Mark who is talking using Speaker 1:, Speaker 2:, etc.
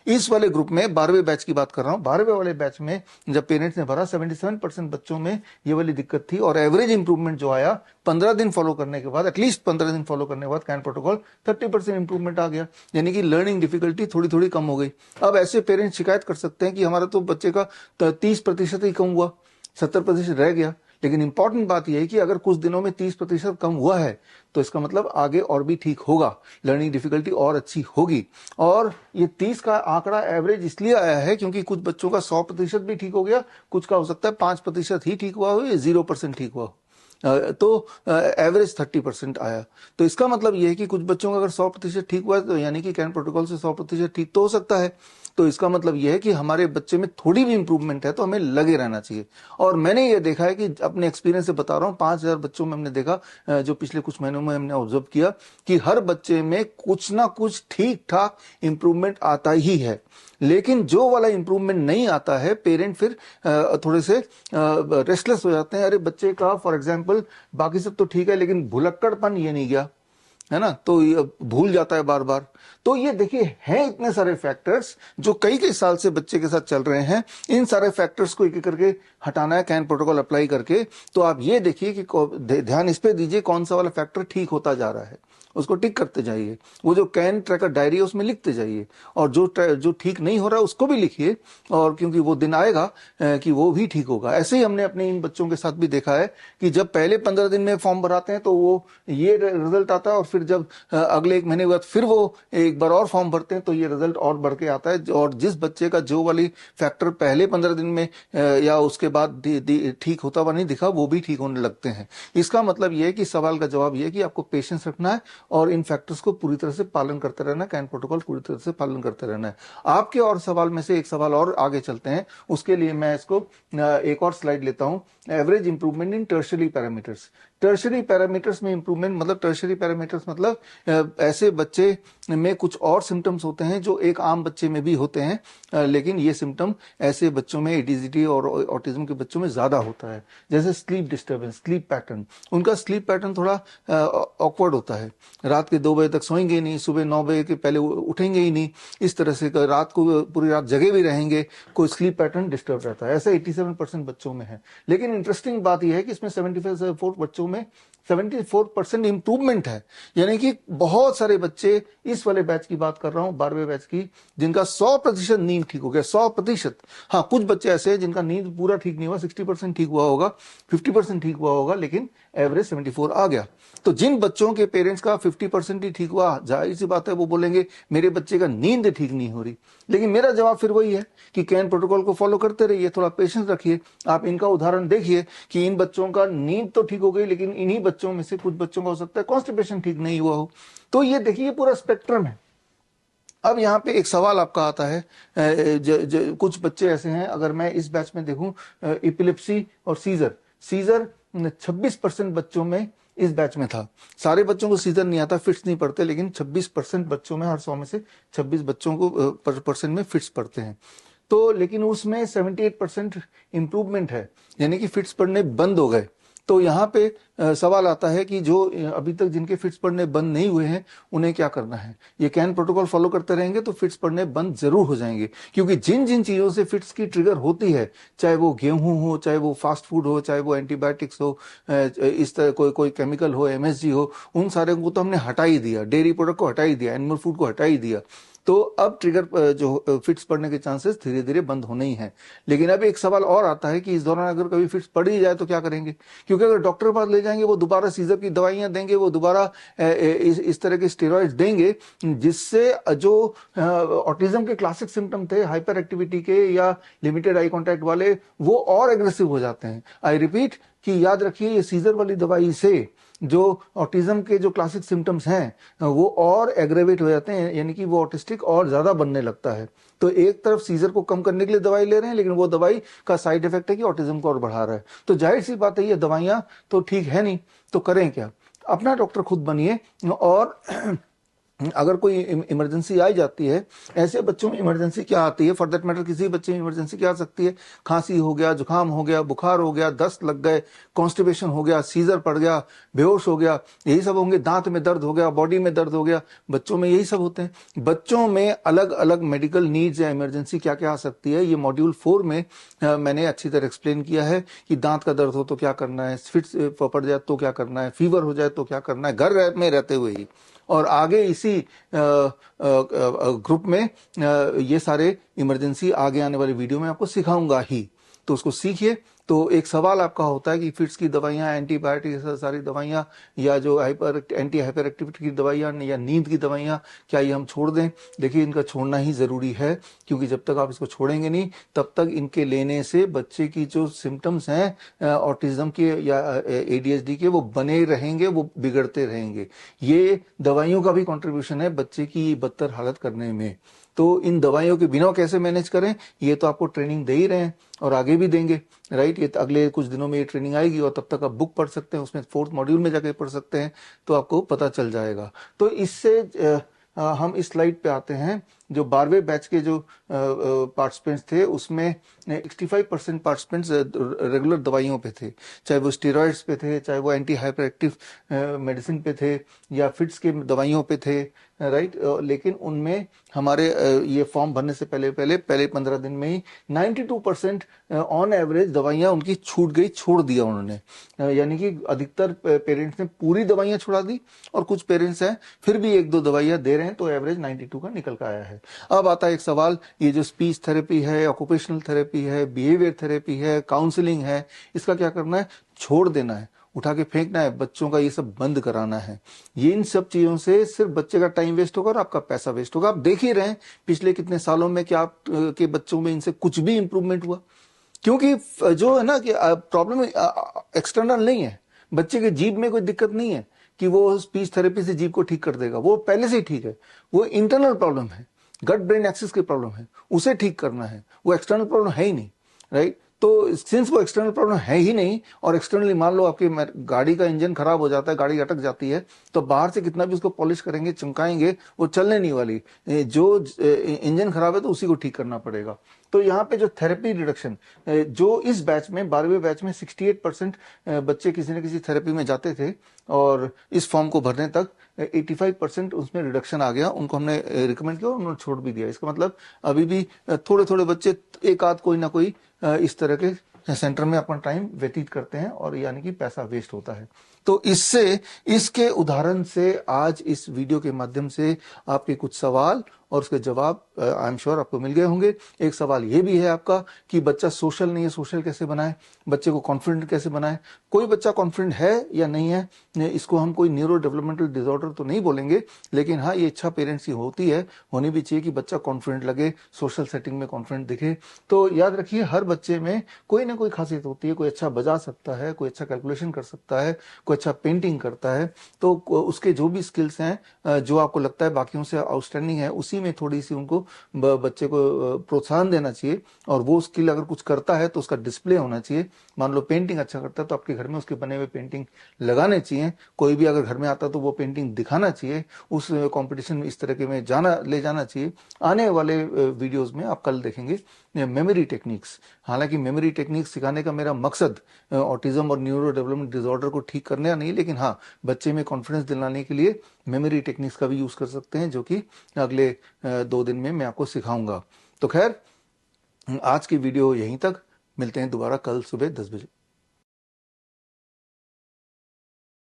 Speaker 1: इस वाले ग्रुप में 12वें बैच की बात कर रहा हूं, 12वें वाले बैच में जब पेरेंट्स ने भरा 77% बच्चों में ये वाली दिक्कत थी और एवरेज इंप्रूवमेंट जो आया 15 दिन फॉलो करने के बाद, एटलीस्ट 15 दिन फॉलो करने के बाद कैन प्रोटोकॉल 30% इंप्रूवमेंट आ गया, यानी कि लर्निंग डिफिकल्टी थोड़ी थोड़ी कम हो गई। अब ऐसे पेरेंट्स शिकायत कर सकते हैं कि हमारा तो बच्चे का 30% ही कम हुआ, 70% रह गया। लेकिन इंपॉर्टेंट बात यह है कि अगर कुछ दिनों में 30% कम हुआ है तो इसका मतलब आगे और भी ठीक होगा, लर्निंग डिफिकल्टी और अच्छी होगी। और ये 30 का आंकड़ा एवरेज इसलिए आया है क्योंकि कुछ बच्चों का 100% भी ठीक हो गया, कुछ का हो सकता है 5% ही ठीक हुआ हो या 0% ठीक हुआ हो, तो एवरेज 30% आया। तो इसका मतलब यह है कि कुछ बच्चों का अगर 100% ठीक हुआ है तो यानी कि कैन प्रोटोकॉल से 100% ठीक तो हो सकता है। तो इसका मतलब यह है कि हमारे बच्चे में थोड़ी भी इंप्रूवमेंट है तो हमें लगे रहना चाहिए। और मैंने ये देखा है कि अपने एक्सपीरियंस से बता रहा हूँ, 5000 बच्चों में हमने देखा, जो पिछले कुछ महीनों में हमने ऑब्जर्व किया कि हर बच्चे में कुछ ना कुछ ठीक ठाक इंप्रूवमेंट आता ही है। लेकिन जो वाला इंप्रूवमेंट नहीं आता है, पेरेंट फिर थोड़े से रेस्टलेस हो जाते हैं। अरे बच्चे का फॉर एग्जांपल बाकी सब तो ठीक है लेकिन भुलक्कड़पन ये नहीं गया, है ना, तो ये भूल जाता है बार बार। तो ये देखिए हैं इतने सारे फैक्टर्स जो कई कई साल से बच्चे के साथ चल रहे हैं। इन सारे फैक्टर्स को एक एक करके हटाना है कैन प्रोटोकॉल अप्लाई करके। तो आप ये देखिए कि ध्यान इस पे दीजिए कौन सा वाला फैक्टर ठीक होता जा रहा है, उसको टिक करते जाइए। वो जो कैन ट्रैकर डायरी है उसमें लिखते जाइए, और जो ठीक नहीं हो रहा है उसको भी लिखिए, और क्योंकि वो दिन आएगा कि वो भी ठीक होगा। ऐसे ही हमने अपने इन बच्चों के साथ भी देखा है कि जब पहले 15 दिन में फॉर्म भराते हैं तो वो ये रिजल्ट आता है, और फिर जब अगले 1 महीने बाद फिर वो एक बार और फॉर्म भरते हैं तो ये रिजल्ट और बढ़ के आता है। और जिस बच्चे का जो वाली फैक्टर पहले 15 दिन में या उसके बाद ठीक होता हुआ नहीं दिखा, वो भी ठीक होने लगते हैं। इसका मतलब ये है कि सवाल का जवाब ये है कि आपको पेशेंस रखना है और इन फैक्टर्स को पूरी तरह से पालन करते रहना है, कैन प्रोटोकॉल पूरी तरह से पालन करते रहना है। आपके और सवाल में से एक सवाल और आगे चलते हैं, उसके लिए मैं इसको एक और स्लाइड लेता हूं। Average improvement in tertiary parameters. Tertiary parameters में इंप्रूवमेंट मतलब, टर्शरी पैरामीटर्स मतलब ऐसे बच्चे में कुछ और सिम्टम्स होते हैं जो एक आम बच्चे में भी होते हैं, लेकिन ये सिम्टम ऐसे बच्चों में, एडीजीडी और ऑटिज्म के बच्चों में ज्यादा होता है। जैसे स्लीप डिस्टर्बेंस, स्लीप पैटर्न, उनका स्लीप पैटर्न थोड़ा ऑकवर्ड होता है। रात के 2 बजे तक सोएंगे नहीं, सुबह 9 बजे के पहले उठेंगे ही नहीं, इस तरह से रात को पूरी रात जगे भी रहेंगे, कोई स्लीप पैटर्न डिस्टर्ब रहता है। ऐसा 87% बच्चों में है। लेकिन इंटरेस्टिंग बात यह है कि इसमें 74 बच्चों में 74% इंप्रूवमेंट है। यानी कि बहुत सारे बच्चे, इस वाले बैच की बात कर रहा हूं, 12वें बैच की, जिनका 100% नींद ठीक हो गया, 100%। हाँ, कुछ बच्चे ऐसे हैं जिनका नींद पूरा ठीक नहीं हुआ, 60% ठीक हुआ होगा, 50% ठीक हुआ होगा, लेकिन एवरेज 74 आ गया। तो जिन बच्चों के पेरेंट्स का 50% ही ठीक हुआ, जाहिर सी बात है वो बोलेंगे मेरे बच्चे का नींद ठीक नहीं हो रही। लेकिन मेरा जवाब फिर वही है कि कैन प्रोटोकॉल को फॉलो करते रहिए, थोड़ा पेशेंस रखिए। आप इनका उदाहरण देखिए कि इन बच्चों का नींद तो ठीक हो गई, लेकिन इन्हीं बच्चों में से कुछ बच्चों का हो सकता है कॉन्स्टिपेशन ठीक नहीं हुआ हो। तो ये देखिए पूरा स्पेक्ट्रम है। अब यहाँ पे एक सवाल आपका आता है, कुछ बच्चे ऐसे हैं, अगर मैं इस बैच में देखूं, इपिलिप्सी और सीजर 26% बच्चों में इस बैच में था। सारे बच्चों को सीजर नहीं आता, फिट्स नहीं पड़ते, लेकिन 26% बच्चों में, हर 100 में से 26 बच्चों को परसेंट में फिट्स पड़ते हैं। तो लेकिन उसमें 78% इंप्रूवमेंट है, यानी कि फिट्स पड़ने बंद हो गए। तो यहाँ पे सवाल आता है कि जो अभी तक जिनके फिट्स पड़ने बंद नहीं हुए हैं उन्हें क्या करना है। ये कैन प्रोटोकॉल फॉलो करते रहेंगे तो फिट्स पड़ने बंद जरूर हो जाएंगे, क्योंकि जिन जिन चीजों से फिट्स की ट्रिगर होती है, चाहे वो गेहूं हो, चाहे वो फास्ट फूड हो, चाहे वो एंटीबायोटिक्स हो, इस तरह कोई केमिकल हो, एमएसजी हो, उन सारे को तो हमने हटा ही दिया, डेयरी प्रोडक्ट को हटा ही दिया, एनिमल फूड को हटा ही दिया। तो अब ट्रिगर जो फिट्स पड़ने के चांसेस धीरे धीरे बंद होने ही हैं। लेकिन अब एक सवाल और आता है कि इस दौरान अगर कभी फिट्स पड़ ही जाए तो क्या करेंगे, क्योंकि अगर डॉक्टर के पास ले जाएंगे वो दोबारा सीजर की दवाइयां देंगे, वो दोबारा इस तरह के स्टेरॉइड्स देंगे, जिससे जो ऑटिज्म के क्लासिक सिम्टम थे हाइपर एक्टिविटी के या लिमिटेड आई कॉन्टैक्ट वाले, वो और एग्रेसिव हो जाते हैं। आई रिपीट कि याद रखिए, ये सीजर वाली दवाई से जो ऑटिज्म के जो क्लासिक सिम्टम्स हैं वो और एग्रेवेट हो जाते हैं, यानी कि वो ऑटिस्टिक और ज्यादा बनने लगता है। तो एक तरफ सीजर को कम करने के लिए दवाई ले रहे हैं, लेकिन वो दवाई का साइड इफेक्ट है कि ऑटिज्म को और बढ़ा रहा है। तो जाहिर सी बात है ये दवाइयां तो ठीक है नहीं, तो करें क्या? अपना डॉक्टर खुद बनिए और अगर कोई इमरजेंसी आ जाती है, ऐसे बच्चों में इमरजेंसी क्या आती है, फॉर दैट मैटर किसी बच्चे में इमरजेंसी क्या आ सकती है, खांसी हो गया, जुकाम हो गया, बुखार हो गया, दस्त लग गए, कॉन्स्टिपेशन हो गया, सीजर पड़ गया, बेहोश हो गया, यही सब होंगे, दांत में दर्द हो गया, बॉडी में दर्द हो गया, बच्चों में यही सब होते हैं। बच्चों में अलग अलग मेडिकल नीड्स या इमरजेंसी क्या क्या आ सकती है, ये मॉड्यूल 4 में मैंने अच्छी तरह एक्सप्लेन किया है कि दांत का दर्द हो तो क्या करना है, फिट्स पड़ जाए तो क्या करना है, फीवर हो जाए तो क्या करना है, घर में रहते हुए ही। और आगे इसी ग्रुप में ये सारे इमरजेंसी आगे आने वाले वीडियो में आपको सिखाऊंगा ही, तो उसको सीखिए। तो एक सवाल आपका होता है कि फिट्स की दवाइयां, एंटीबायोटिक सारी दवाइयां, या जो एंटी हाइपर एक्टिविटी की दवाइयां या नींद की दवाइयां, क्या ये हम छोड़ दें? देखिए, इनका छोड़ना ही जरूरी है, क्योंकि जब तक आप इसको छोड़ेंगे नहीं तब तक इनके लेने से बच्चे की जो सिम्टम्स हैं ऑटिज्म के या एडीएचडी के, वो बने रहेंगे, वो बिगड़ते रहेंगे। ये दवाइयों का भी कंट्रीब्यूशन है बच्चे की बदतर हालत करने में। तो इन दवाइयों के बिना कैसे मैनेज करें, ये तो आपको ट्रेनिंग दे ही रहे हैं और आगे भी देंगे, राइट। ये अगले कुछ दिनों में ये ट्रेनिंग आएगी और तब तक आप बुक पढ़ सकते हैं, उसमें 4th मॉड्यूल में जाके पढ़ सकते हैं, तो आपको पता चल जाएगा। तो इससे हम इस स्लाइड पे आते हैं। जो 12वें बैच के जो पार्टिसिपेंट्स थे, उसमें 65% पार्टिसिपेंट्स रेगुलर दवाइयों पे थे, चाहे वो स्टेरॉइड्स पे थे, चाहे वो एंटी हाइपर एक्टिव मेडिसिन पे थे, या फिट्स के दवाइयों पे थे, राइट। लेकिन उनमें हमारे ये फॉर्म भरने से पहले 15 दिन में ही 92% ऑन एवरेज दवाइयां उनकी छूट गई, छोड़ दिया उन्होंने। यानी कि अधिकतर पेरेंट्स ने पूरी दवाइयां छुड़ा दी, और कुछ पेरेंट्स हैं फिर भी 1-2 दवाइयां दे रहे हैं, तो एवरेज 92 का निकल कर आया है। अब आता है एक सवाल, ये जो स्पीच थेरेपी है, ऑक्यूपेशनल थेरेपी है, बिहेवियर थेरेपी है, काउंसलिंग है, इसका क्या करना है? छोड़ देना है, उठा के फेंकना है, बच्चों का ये सब बंद कराना है। ये इन सब चीजों से सिर्फ बच्चे का टाइम वेस्ट होगा और आपका पैसा वेस्ट होगा। आप देख ही रहे हैं पिछले कितने सालों में कि आप के बच्चों में इनसे कुछ भी इंप्रूवमेंट हुआ, क्योंकि जो है ना कि प्रॉब्लम एक्सटर्नल नहीं है। बच्चे के जीभ में कोई दिक्कत नहीं है कि वो स्पीच थेरेपी से जीभ को ठीक कर देगा, वो पहले से ही ठीक है। वो इंटरनल प्रॉब्लम है, गट ब्रेन एक्सिस की प्रॉब्लम है, उसे ठीक करना है, वो एक्सटर्नल प्रॉब्लम है ही नहीं, राइट। तो सिंस वो एक्सटर्नल प्रॉब्लम है ही नहीं, और एक्सटर्नली मान लो आपकी गाड़ी का इंजन खराब हो जाता है, गाड़ी अटक जाती है, तो बाहर से कितना भी उसको पॉलिश करेंगे, चमकाएंगे, वो चलने नहीं वाली। जो इंजन खराब है तो उसी को ठीक करना पड़ेगा। तो यहाँ पे जो थेरेपी रिडक्शन, जो इस बैच में 12वें बैच में 68% बच्चे किसी न किसी थेरेपी में जाते थे, और इस फॉर्म को भरने तक 85% उसमें रिडक्शन आ गया, उनको हमने रिकमेंड किया और उन्होंने छोड़ भी दिया। इसका मतलब अभी भी थोड़े थोड़े बच्चे, एक आध कोई ना कोई इस तरह के सेंटर में अपना टाइम व्यतीत करते हैं, और यानी कि पैसा वेस्ट होता है। तो इससे, इसके उदाहरण से आज इस वीडियो के माध्यम से आपके कुछ सवाल और उसके जवाब आई एम श्योर आपको मिल गए होंगे। एक सवाल ये भी है आपका कि बच्चा सोशल नहीं है, सोशल कैसे बनाए, बच्चे को कॉन्फिडेंट कैसे बनाए। कोई बच्चा कॉन्फिडेंट है या नहीं है, इसको हम कोई न्यूरो डेवलपमेंटल डिसऑर्डर तो नहीं बोलेंगे, लेकिन हाँ, ये इच्छा पेरेंट्स की होती है, होनी भी चाहिए कि बच्चा कॉन्फिडेंट लगे, सोशल सेटिंग में कॉन्फिडेंट दिखे। तो याद रखिए, हर बच्चे में कोई ना कोई खासियत होती है। कोई अच्छा बजा सकता है, कोई अच्छा कैलकुलेशन कर सकता है, कोई अच्छा पेंटिंग करता है। तो उसके जो भी स्किल्स हैं, जो आपको लगता है बाकियों से आउटस्टैंडिंग है, उसी में थोड़ी सी उनको बच्चे को प्रोत्साहन देना चाहिए, और वो स्किल अगर कुछ करता है तो उसका डिस्प्ले होना चाहिए। मान लो पेंटिंग अच्छा करता है तो आपके घर में उसके बने हुए पेंटिंग लगाने चाहिए। कोई भी अगर घर में आता तो वो पेंटिंग दिखाना चाहिए, उस कंपटीशन में इस तरह के में ले जाना चाहिए। आने वाले वीडियोस में आप कल देखेंगे मेमोरी टेक्निक्स। हालांकि मेमोरी टेक्निक्स सिखाने का मेरा मकसद ऑटिज्म और न्यूरो डेवलपमेंट डिसऑर्डर को ठीक करने का नहीं, लेकिन हाँ, बच्चे में कॉन्फिडेंस दिलाने के लिए मेमोरी टेक्निक्स का भी यूज कर सकते हैं, जो कि अगले 2 दिन में मैं आपको सिखाऊंगा। तो खैर, आज की वीडियो यहीं तक, मिलते हैं दोबारा कल सुबह 10 बजे।